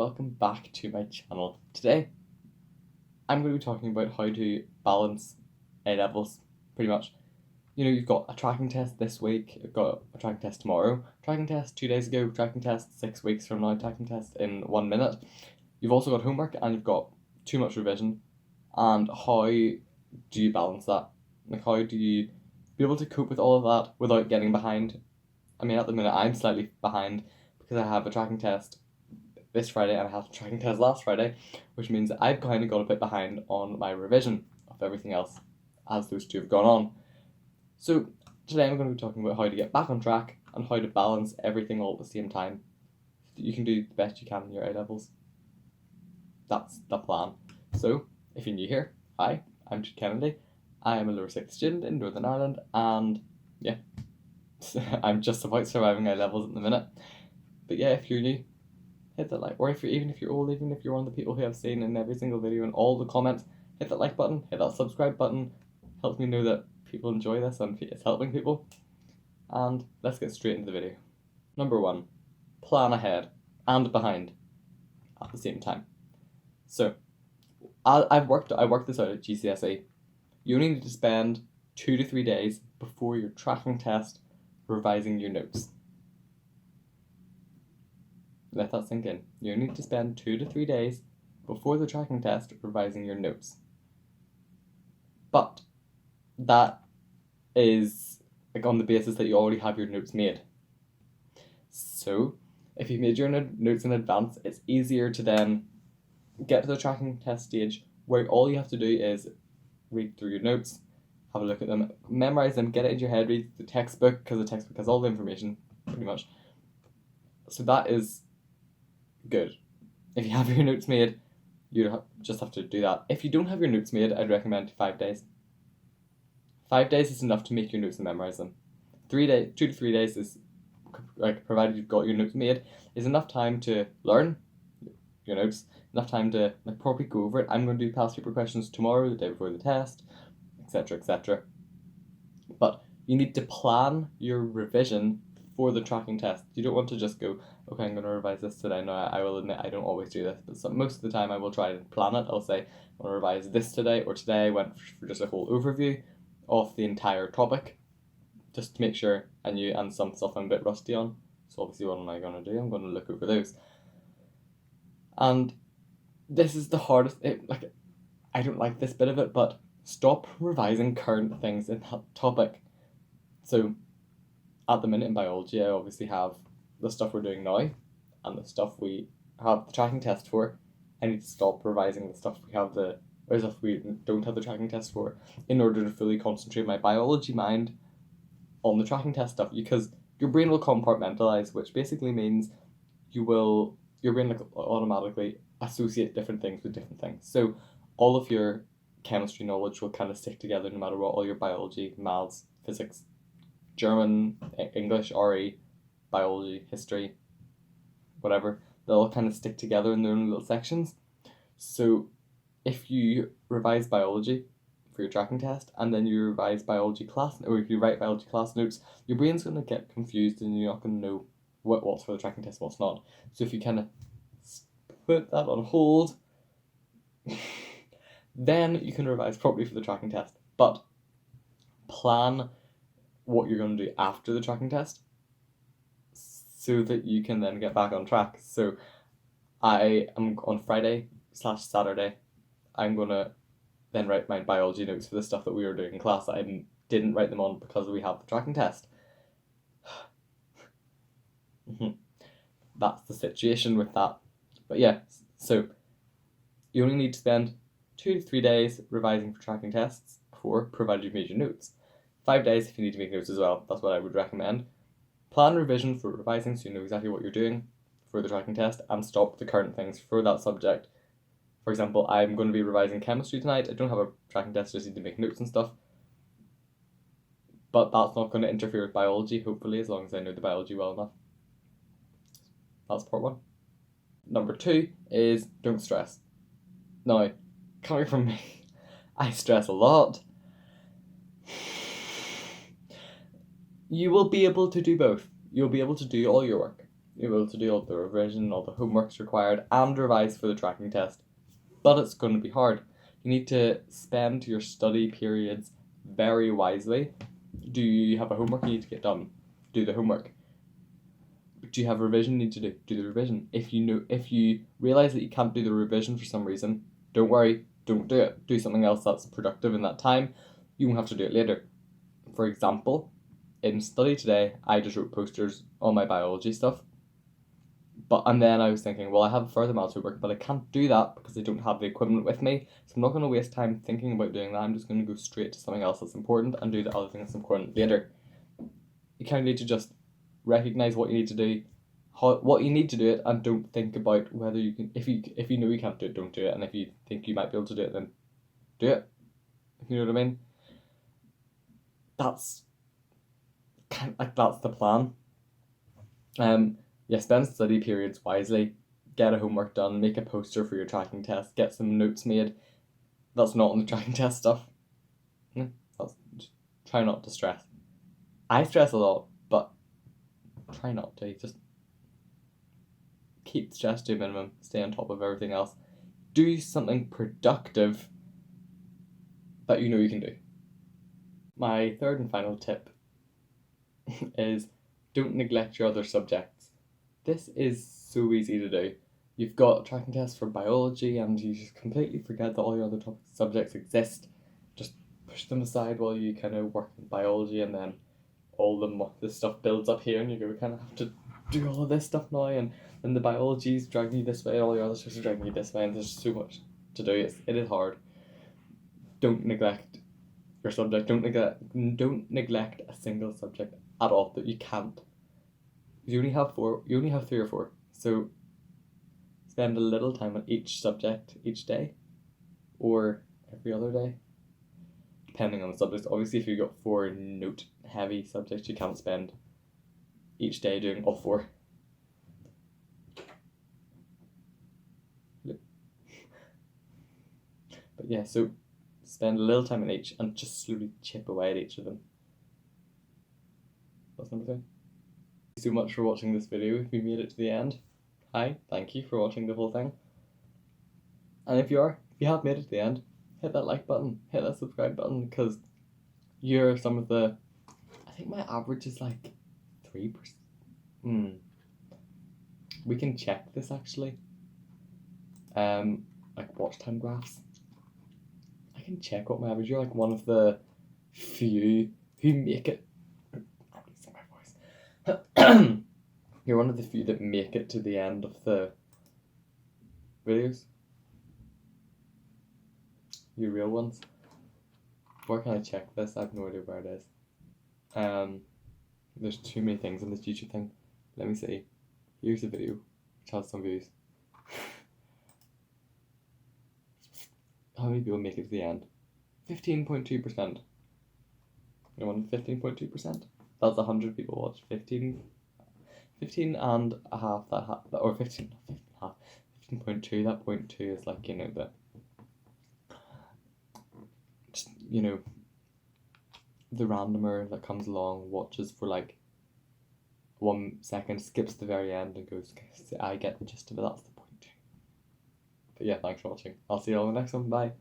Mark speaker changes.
Speaker 1: welcome back to my channel. Today I'm going to be talking about how to balance A levels, pretty much. You've got a tracking test this week, you've got a tracking test tomorrow, tracking test 2 days ago, tracking test 6 weeks from now, tracking test in 1 minute. You've also got homework and you've got too much revision. And how do you balance that? How do you be able to cope with all of that without getting behind? I mean, at the minute I'm slightly behind because I have a tracking test this Friday and I had a tracking test last Friday, which means I've kind of got a bit behind on my revision of everything else as those two have gone on. So today I'm going to be talking about how to get back on track and how to balance everything all at the same time so that you can do the best you can in your A levels. That's the plan. So if you're new here, hi, I'm Jude Kennedy. I am a lower 6th student in Northern Ireland and yeah, I'm just about surviving A levels at the minute. But yeah, if you're new, hit that like, or if you're old, even if you're one of the people who I've seen in every single video and all the comments, hit that like button, hit that subscribe button. Helps me know that people enjoy this and it's helping people. And let's get straight into the video. Number 1, plan ahead and behind at the same time. So I worked this out at GCSE. You only need to spend 2 to 3 days before your tracking test revising your notes. Let that sink in. You need to spend 2 to 3 days before the tracking test revising your notes. But that is like on the basis that you already have your notes made. So if you've made your notes in advance, it's easier to then get to the tracking test stage where all you have to do is read through your notes, have a look at them, memorize them, get it into your head, read the textbook because the textbook has all the information pretty much. So that is good. If you have your notes made, you just have to do that. If you don't have your notes made, I'd recommend 5 days. 5 days is enough to make your notes and memorize them. 2 to 3 days is, like, provided you've got your notes made, is enough time to learn your notes, enough time to properly go over it. I'm going to do past paper questions tomorrow, the day before the test, etc., etc. But you need to plan your revision for the tracking test. You don't want to just go, okay, I'm going to revise this today. No, I will admit I don't always do this, but most of the time I will try and plan it. I'll say, I'm going to revise this today, or today I went for just a whole overview of the entire topic, just to make sure I knew, and some stuff I'm a bit rusty on. So obviously what am I going to do? I'm going to look over those. And this is the hardest, I don't like this bit of it, but stop revising current things in that topic. So at the minute in biology, I obviously have the stuff we're doing now and the stuff we have the tracking test for. I need to stop revising the stuff or stuff we don't have the tracking test for in order to fully concentrate my biology mind on the tracking test stuff, because your brain will compartmentalize, which basically means your brain automatically associate different things with different things. So all of your chemistry knowledge will kind of stick together no matter what. All your biology, maths, physics, German, English, RE, biology, history, whatever, they'll all kind of stick together in their own little sections. So if you revise biology for your tracking test and then you revise biology class, or if you write biology class notes, your brain's going to get confused and you're not going to know what's for the tracking test and what's not. So if you kind of put that on hold, then you can revise properly for the tracking test. But plan what you're going to do after the tracking test so that you can then get back on track. So I am on Friday/Saturday, I'm going to then write my biology notes for the stuff that we were doing in class that I didn't write them on because we have the tracking test. That's the situation with that. But yeah, so you only need to spend 2 to 3 days revising for tracking tests before, provided you've made your notes. 5 days if you need to make notes as well. That's what I would recommend. Plan revision for revising so you know exactly what you're doing for the tracking test, and stop the current things for that subject. For example, I'm going to be revising chemistry tonight. I don't have a tracking test, just need to make notes and stuff. But that's not going to interfere with biology, hopefully, as long as I know the biology well enough. That's part 1. Number 2 is don't stress. Now, coming from me, I stress a lot. You will be able to do both. You'll be able to do all your work You're able to do all the revision, all the homeworks required, and revise for the tracking test. But it's going to be hard. You need to spend your study periods very wisely. Do you have a homework you need to get done? Do the homework. Do you have revision you need to do? Do the revision. If you realise that you can't do the revision for some reason, don't worry, don't do it. Do something else that's productive in that time. You won't have to do it later. For example, in study today, I just wrote posters on my biology stuff. And then I was thinking, well, I have further maths homework, but I can't do that because I don't have the equipment with me. So I'm not going to waste time thinking about doing that. I'm just going to go straight to something else that's important and do the other thing that's important later. You kind of need to just recognize what you need to do, what you need to do it, and don't think about whether you can. If you know you can't do it, don't do it. And if you think you might be able to do it, then do it. If you know what I mean. That's that's the plan. Yeah, spend study periods wisely, get a homework done, make a poster for your tracking test, get some notes made. That's not on the tracking test stuff. Just try not to stress. I stress a lot, but try not to. Just keep stress to a minimum, stay on top of everything else. Do something productive that you know you can do. My third and final tip is don't neglect your other subjects. This is so easy to do. You've got a tracking test for biology and you just completely forget that all your other subjects exist. Just push them aside while you kind of work in biology, and then all the stuff builds up here and you kind of have to do all of this stuff now, and then the biology's dragging you this way and all your other stuff is dragging you this way, and there's so much to do. It is hard. Don't neglect your subject. Don't neglect a single subject at all that you can't. You only have 4. You only have 3 or 4. So spend a little time on each subject each day, or every other day, depending on the subject. Obviously, if you've got 4 note-heavy subjects, you can't spend each day doing all 4. But yeah, so spend a little time on each and just slowly chip away at each of them. That's number 3. Thank you so much for watching this video. If you made it to the end, hi, thank you for watching the whole thing. And if you have made it to the end, hit that like button, hit that subscribe button, because you're some of the, I think my average is like 3%. We can check this actually. Like watch time graphs. I can check what my average. You're like one of the few who make it. I'm losing my voice. You're one of the few that make it to the end of the videos. You real ones. Where can I check this? I have no idea where it is. There's too many things on this YouTube thing. Let me see. Here's a video which has some views. How many people make it to the end? 15.2%. You want 15.2%? That's 100 people watch. 15 and a half or 15 and a half. 15.2. That 0.2 is like, you know, the randomer that comes along, watches for like 1 second, skips the very end and goes, I get the gist of it, that's the 0.2. But yeah, thanks for watching. I'll see you all in the next one. Bye.